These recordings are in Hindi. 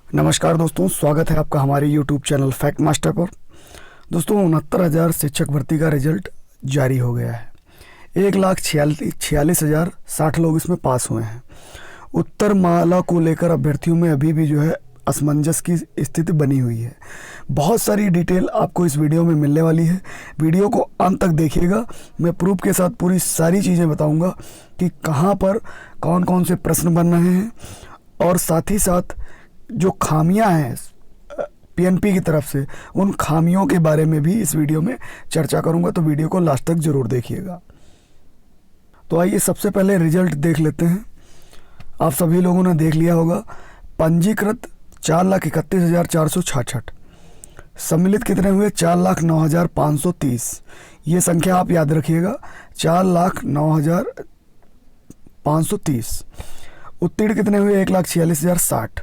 नमस्कार दोस्तों, स्वागत है आपका हमारे YouTube चैनल फैक्ट मास्टर पर। दोस्तों 69,000 शिक्षक भर्ती का रिजल्ट जारी हो गया है। 1,46,060 लोग इसमें पास हुए हैं। उत्तर माला को लेकर अभ्यर्थियों में अभी भी जो है असमंजस की स्थिति बनी हुई है। बहुत सारी डिटेल आपको इस वीडियो में मिलने वाली है। वीडियो को अंत तक देखिएगा। मैं प्रूफ के साथ पूरी सारी चीज़ें बताऊंगा कि कहाँ पर कौन कौन से प्रश्न बन रहे हैं, और साथ ही साथ जो खामियां हैं पीएनपी की तरफ से, उन खामियों के बारे में भी इस वीडियो में चर्चा करूंगा। तो वीडियो को लास्ट तक जरूर देखिएगा। तो आइए सबसे पहले रिजल्ट देख लेते हैं। आप सभी लोगों ने देख लिया होगा। पंजीकृत 4,31,466, सम्मिलित कितने हुए? 4,09,530। ये संख्या आप याद रखिएगा, 4,09,530। उत्तीर्ण कितने हुए? 1,46,060,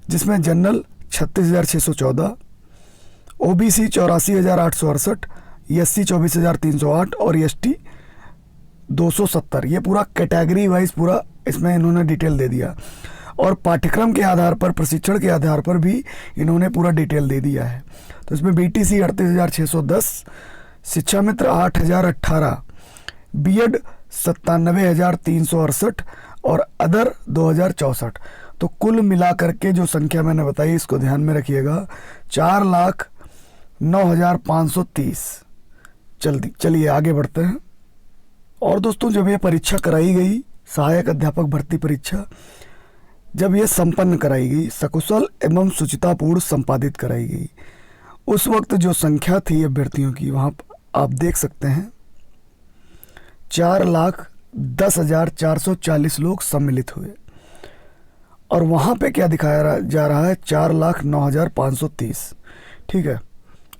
जिसमें जनरल 36,614, ओबीसी 84,868, एससी 24,308 और एसटी 270। ये पूरा कैटेगरी वाइज पूरा इसमें इन्होंने डिटेल दे दिया, और पाठ्यक्रम के आधार पर, प्रशिक्षण के आधार पर भी इन्होंने पूरा डिटेल दे दिया है। तो इसमें बीटीसी 38,610, शिक्षा मित्र 8,018, बीएड 97,368 और अदर 2,064। तो कुल मिलाकर के जो संख्या मैंने बताई, इसको ध्यान में रखिएगा, 4,09,530। चलिए आगे बढ़ते हैं। और दोस्तों, जब ये परीक्षा कराई गई, सहायक अध्यापक भर्ती परीक्षा जब ये संपन्न कराई गई, सकुशल एवं शुचितापूर्ण संपादित कराई गई, उस वक्त जो संख्या थी अभ्यर्थियों की, वहाँ आप देख सकते हैं 4,10,440 लोग सम्मिलित हुए। और वहाँ पे क्या दिखाया जा रहा है? 4,09,530। ठीक है,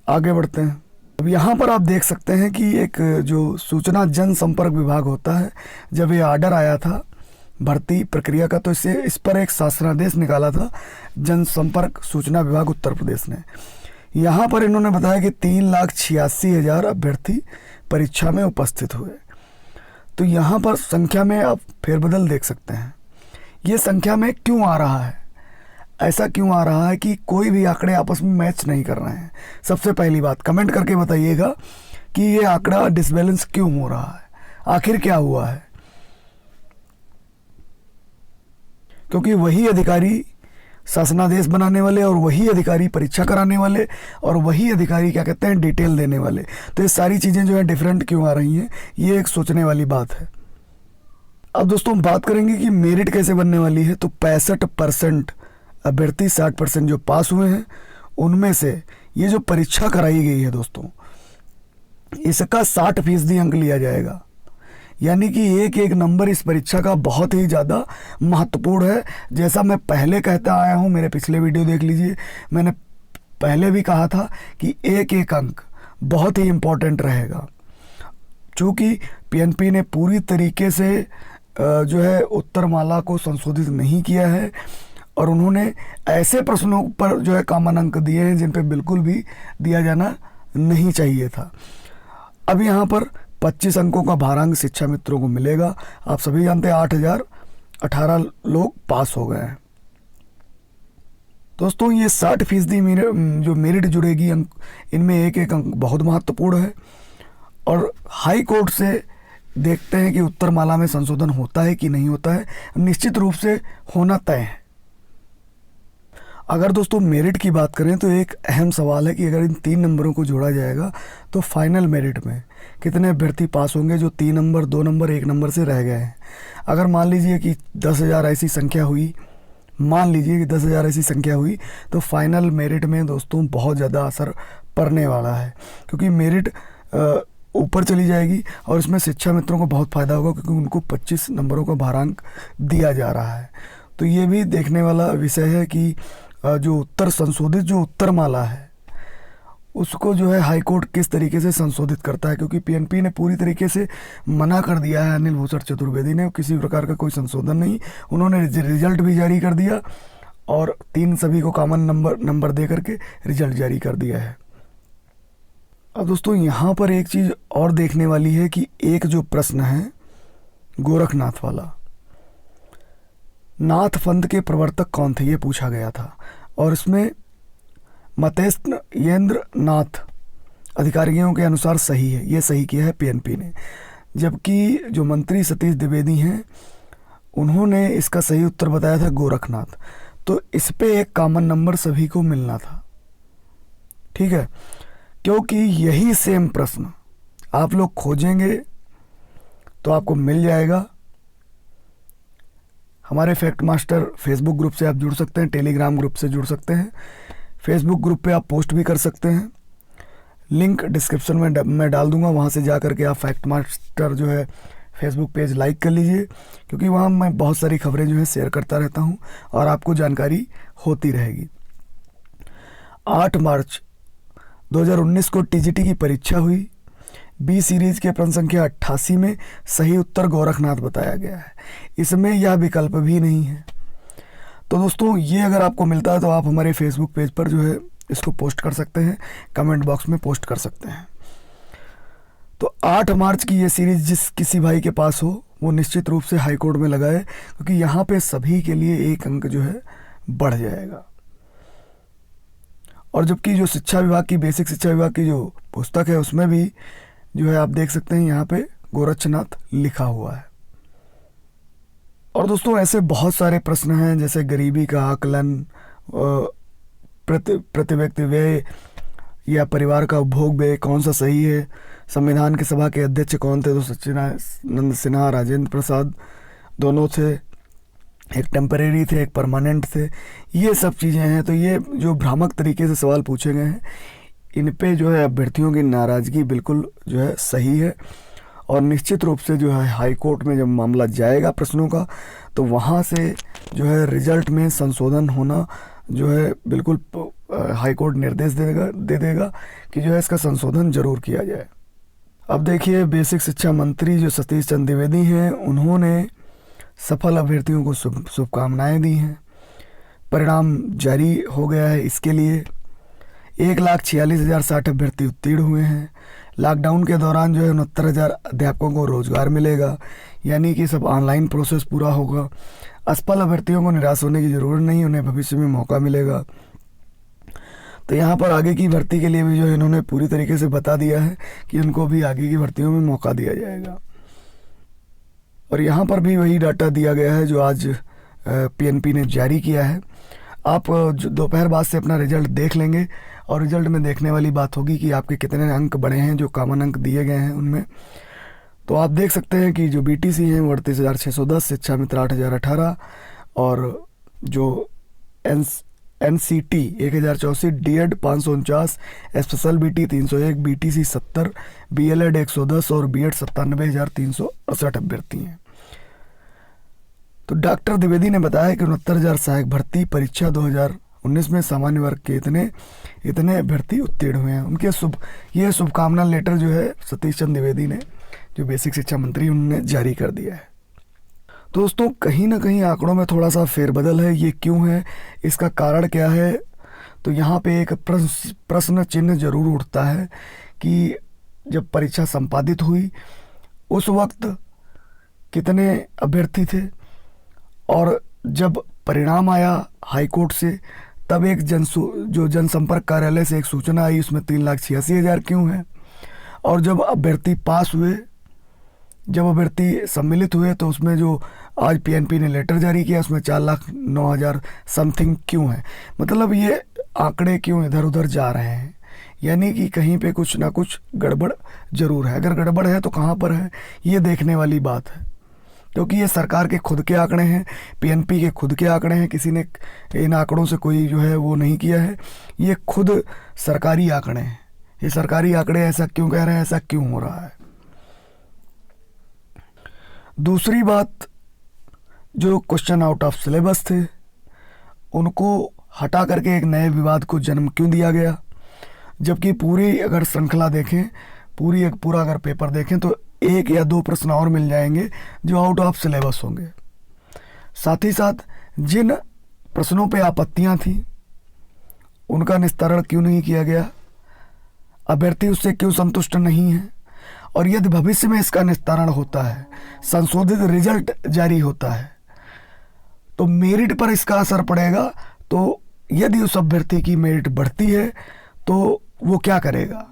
आगे बढ़ते हैं। अब यहाँ पर आप देख सकते हैं कि एक जो सूचना जनसंपर्क विभाग होता है, जब ये ऑर्डर आया था भर्ती प्रक्रिया का, तो इस पर एक शासनादेश निकाला था जनसंपर्क सूचना विभाग उत्तर प्रदेश ने। यहाँ पर इन्होंने बताया कि 3,86,000 अभ्यर्थी परीक्षा में उपस्थित हुए। तो यहाँ पर संख्या में आप फेरबदल देख सकते हैं। ये संख्या में क्यों आ रहा है? ऐसा क्यों आ रहा है कि कोई भी आंकड़े आपस में मैच नहीं कर रहे हैं? सबसे पहली बात कमेंट करके बताइएगा कि ये आंकड़ा डिसबैलेंस क्यों हो रहा है, आखिर क्या हुआ है? क्योंकि वही अधिकारी शासनादेश बनाने वाले, और वही अधिकारी परीक्षा कराने वाले, और वही अधिकारी क्या कहते हैं, डिटेल देने वाले। तो ये सारी चीज़ें जो है डिफरेंट क्यों आ रही हैं, ये एक सोचने वाली बात है। अब दोस्तों बात करेंगे कि मेरिट कैसे बनने वाली है। तो 65% अभ्यर्थी, 60% जो पास हुए हैं, उनमें से ये जो परीक्षा कराई गई है दोस्तों, इसका 60% अंक लिया जाएगा। यानी कि एक एक नंबर इस परीक्षा का बहुत ही ज़्यादा महत्वपूर्ण है। जैसा मैं पहले कहता आया हूँ, मेरे पिछले वीडियो देख लीजिए, मैंने पहले भी कहा था कि एक एक अंक बहुत ही इम्पोर्टेंट रहेगा। चूँकि पीएनपी ने पूरी तरीके से जो है उत्तरमाला को संशोधित नहीं किया है, और उन्होंने ऐसे प्रश्नों पर जो है कॉमन अंक दिए हैं जिन पे बिल्कुल भी दिया जाना नहीं चाहिए था। अब यहाँ पर 25 अंकों का भारांक शिक्षा मित्रों को मिलेगा। आप सभी जानते हैं 8,018 लोग पास हो गए हैं। दोस्तों ये 60% जो मेरिट जुड़ेगी अंक, इनमें एक एक अंक बहुत महत्वपूर्ण है। और हाई कोर्ट से देखते हैं कि उत्तरमाला में संशोधन होता है कि नहीं होता है। निश्चित रूप से होना तय है। अगर दोस्तों मेरिट की बात करें तो एक अहम सवाल है कि अगर इन 3 नंबरों को जोड़ा जाएगा तो फाइनल मेरिट में कितने अभ्यर्थी पास होंगे जो 3 नंबर, 2 नंबर, 1 नंबर से रह गए हैं। अगर मान लीजिए कि 10,000 ऐसी संख्या हुई, तो फाइनल मेरिट में दोस्तों बहुत ज़्यादा असर पड़ने वाला है, क्योंकि मेरिट ऊपर चली जाएगी, और इसमें शिक्षा मित्रों को बहुत फ़ायदा होगा, क्योंकि उनको 25 नंबरों का भारांक दिया जा रहा है। तो ये भी देखने वाला विषय है कि जो संशोधित जो उत्तरमाला है, उसको जो है हाई कोर्ट किस तरीके से संशोधित करता है। क्योंकि पीएनपी ने पूरी तरीके से मना कर दिया है, अनिल भूषण चतुर्वेदी ने, किसी प्रकार का कोई संशोधन नहीं। उन्होंने रिजल्ट भी जारी कर दिया, और 3 सभी को कॉमन नंबर दे करके रिजल्ट जारी कर दिया है। अब दोस्तों यहाँ पर एक चीज़ और देखने वाली है कि एक जो प्रश्न है गोरखनाथ वाला, नाथ पंथ के प्रवर्तक कौन थे, ये पूछा गया था। और इसमें मतेस्न येंद्र नाथ अधिकारियों के अनुसार सही है, ये सही किया है पीएनपी ने। जबकि जो मंत्री सतीश द्विवेदी हैं उन्होंने इसका सही उत्तर बताया था गोरखनाथ। तो इस पे एक कॉमन नंबर सभी को मिलना था, ठीक है, क्योंकि यही सेम प्रश्न आप लोग खोजेंगे तो आपको मिल जाएगा। हमारे फैक्ट मास्टर फेसबुक ग्रुप से आप जुड़ सकते हैं, टेलीग्राम ग्रुप से जुड़ सकते हैं। फेसबुक ग्रुप पे आप पोस्ट भी कर सकते हैं, लिंक डिस्क्रिप्शन में मैं डाल दूंगा, वहाँ से जा करके आप फैक्ट मास्टर जो है फेसबुक पेज लाइक कर लीजिए, क्योंकि वहाँ मैं बहुत सारी खबरें जो है शेयर करता रहता हूँ और आपको जानकारी होती रहेगी। 8 मार्च 2019 को टीजीटी की परीक्षा हुई। बी सीरीज के प्रश्न संख्या 88 में सही उत्तर गोरखनाथ बताया गया है, इसमें यह विकल्प भी नहीं है। तो दोस्तों ये अगर आपको मिलता है तो आप हमारे फेसबुक पेज पर जो है इसको पोस्ट कर सकते हैं, कमेंट बॉक्स में पोस्ट कर सकते हैं। तो 8 मार्च की ये सीरीज जिस किसी भाई के पास हो वो निश्चित रूप से हाई कोर्ट में लगाए, क्योंकि यहाँ पे सभी के लिए 1 अंक जो है बढ़ जाएगा। और जबकि जो शिक्षा विभाग की, बेसिक शिक्षा विभाग की जो पुस्तक है उसमें भी जो है आप देख सकते हैं यहाँ पे गोरखनाथ लिखा हुआ है। और दोस्तों ऐसे बहुत सारे प्रश्न हैं, जैसे गरीबी का आकलन, प्रति व्यक्ति व्यय या परिवार का उपभोग व्यय कौन सा सही है, संविधान की सभा के अध्यक्ष कौन थे, तो सच्चिदानंद सिन्हा, राजेंद्र प्रसाद दोनों थे, एक टेम्परेरी थे एक परमानेंट थे, ये सब चीज़ें हैं। तो ये जो भ्रामक तरीके से सवाल पूछे गए हैं इन पे जो है अभ्यर्थियों की नाराज़गी बिल्कुल जो है सही है। और निश्चित रूप से जो है हाई कोर्ट में जब मामला जाएगा प्रश्नों का, तो वहाँ से जो है रिजल्ट में संशोधन होना जो है बिल्कुल हाई कोर्ट निर्देश दे देगा कि जो है इसका संशोधन जरूर किया जाए। अब देखिए बेसिक शिक्षा मंत्री जो सतीश चंद्र द्विवेदी हैं उन्होंने सफल अभ्यर्थियों को शुभकामनाएं दी हैं। परिणाम जारी हो गया है, इसके लिए 1,46,060 अभ्यर्थी उत्तीर्ण हुए हैं। लॉकडाउन के दौरान जो है 69,000 अध्यापकों को रोजगार मिलेगा, यानी कि सब ऑनलाइन प्रोसेस पूरा होगा। असफल अभ्यर्थियों को निराश होने की ज़रूरत नहीं, उन्हें भविष्य में मौका मिलेगा। तो यहाँ पर आगे की भर्ती के लिए भी जो इन्होंने पूरी तरीके से बता दिया है कि उनको भी आगे की भर्तियों में मौका दिया जाएगा। और यहाँ पर भी वही डाटा दिया गया है जो आज पीएनपी ने जारी किया है। आप दोपहर बाद से अपना रिजल्ट देख लेंगे और रिजल्ट में देखने वाली बात होगी कि आपके कितने अंक बढ़े हैं, जो कॉमन अंक दिए गए हैं उनमें। तो आप देख सकते हैं कि जो बीटीसी हैं 38,610, शिक्षा मित्र 8,018 और जो NCT 1,084, DEd 549, special BT 301, BTC 70, BLEd 110 और बीएड 97,368 अभ्यर्थी हैं। तो डॉक्टर द्विवेदी ने बताया कि 69,000 सहायक भर्ती परीक्षा 2019 में सामान्य वर्ग के इतने अभ्यर्थी उत्तीर्ण हुए हैं। उनके ये शुभकामना लेटर जो है सतीश चंद्र द्विवेदी ने, जो बेसिक शिक्षा मंत्री, उन्होंने जारी कर दिया है। तो दोस्तों कहीं ना कहीं आंकड़ों में थोड़ा सा फेरबदल है, ये क्यों है, इसका कारण क्या है? तो यहाँ पे एक प्रश्न चिन्ह जरूर उठता है कि जब परीक्षा संपादित हुई उस वक्त कितने अभ्यर्थी थे, और जब परिणाम आया हाई कोर्ट से तब एक जो जनसंपर्क कार्यालय से एक सूचना आई, उसमें 3,86,000 क्यों है, और जब अभ्यर्थी पास हुए, जब अभ्यर्थी सम्मिलित हुए, तो उसमें जो आज पीएनपी ने लेटर जारी किया उसमें 4,09,000 समथिंग क्यों है। मतलब ये आंकड़े क्यों इधर उधर जा रहे हैं, यानी कि कहीं पे कुछ ना कुछ गड़बड़ जरूर है। अगर गड़बड़ है तो कहाँ पर है, ये देखने वाली बात है, क्योंकि ये सरकार के खुद के आंकड़े हैं, पीएनपी के खुद के आंकड़े हैं, किसी ने इन आंकड़ों से कोई जो है वो नहीं किया है, ये खुद सरकारी आंकड़े हैं। ये सरकारी आंकड़े ऐसा क्यों कह रहे हैं, ऐसा क्यों हो रहा है। दूसरी बात, जो क्वेश्चन आउट ऑफ सिलेबस थे उनको हटा करके एक नए विवाद को जन्म क्यों दिया गया, जबकि पूरी अगर श्रृंखला देखें, पूरा अगर पेपर देखें तो 1 या 2 प्रश्न और मिल जाएंगे जो आउट ऑफ सिलेबस होंगे। साथ ही साथ जिन प्रश्नों पे आपत्तियां थी उनका निस्तारण क्यों नहीं किया गया, अभ्यर्थी उससे क्यों संतुष्ट नहीं है, और यदि भविष्य में इसका निस्तारण होता है, संशोधित रिजल्ट जारी होता है, तो मेरिट पर इसका असर पड़ेगा। तो यदि उस अभ्यर्थी की मेरिट बढ़ती है तो वो क्या करेगा,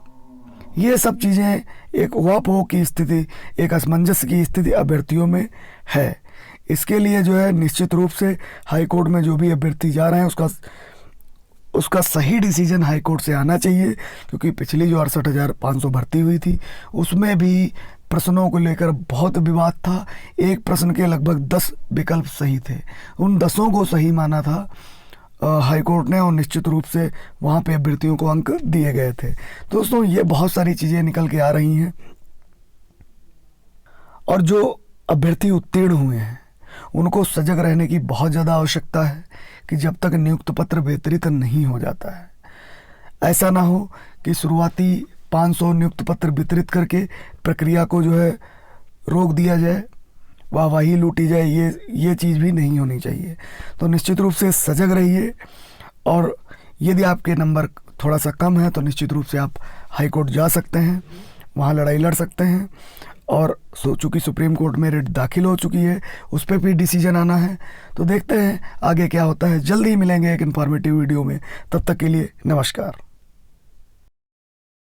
ये सब चीज़ें एक वापो की स्थिति, एक असमंजस की स्थिति अभ्यर्थियों में है। इसके लिए जो है निश्चित रूप से हाई कोर्ट में जो भी अभ्यर्थी जा रहे हैं उसका सही डिसीजन हाई कोर्ट से आना चाहिए, क्योंकि पिछली जो 68,500 भर्ती हुई थी उसमें भी प्रश्नों को लेकर बहुत विवाद था। एक प्रश्न के लगभग 10 विकल्प सही थे, उन 10 को सही माना था हाई कोर्ट ने, और निश्चित रूप से वहाँ पे अभ्यर्थियों को अंक दिए गए थे। तो दोस्तों ये बहुत सारी चीज़ें निकल के आ रही हैं, और जो अभ्यर्थी उत्तीर्ण हुए हैं उनको सजग रहने की बहुत ज़्यादा आवश्यकता है कि जब तक नियुक्त पत्र वितरित नहीं हो जाता है, ऐसा ना हो कि शुरुआती 500 नियुक्त पत्र वितरित करके प्रक्रिया को जो है रोक दिया जाए, वाहवाही लूटी जाए। ये चीज़ भी नहीं होनी चाहिए। तो निश्चित रूप से सजग रहिए, और यदि आपके नंबर थोड़ा सा कम है तो निश्चित रूप से आप हाई कोर्ट जा सकते हैं, वहाँ लड़ाई लड़ सकते हैं। और चूँकि सुप्रीम कोर्ट में रिट दाखिल हो चुकी है, उस पर भी डिसीजन आना है। तो देखते हैं आगे क्या होता है। जल्दी ही मिलेंगे एक इन्फॉर्मेटिव वीडियो में, तब तक के लिए नमस्कार।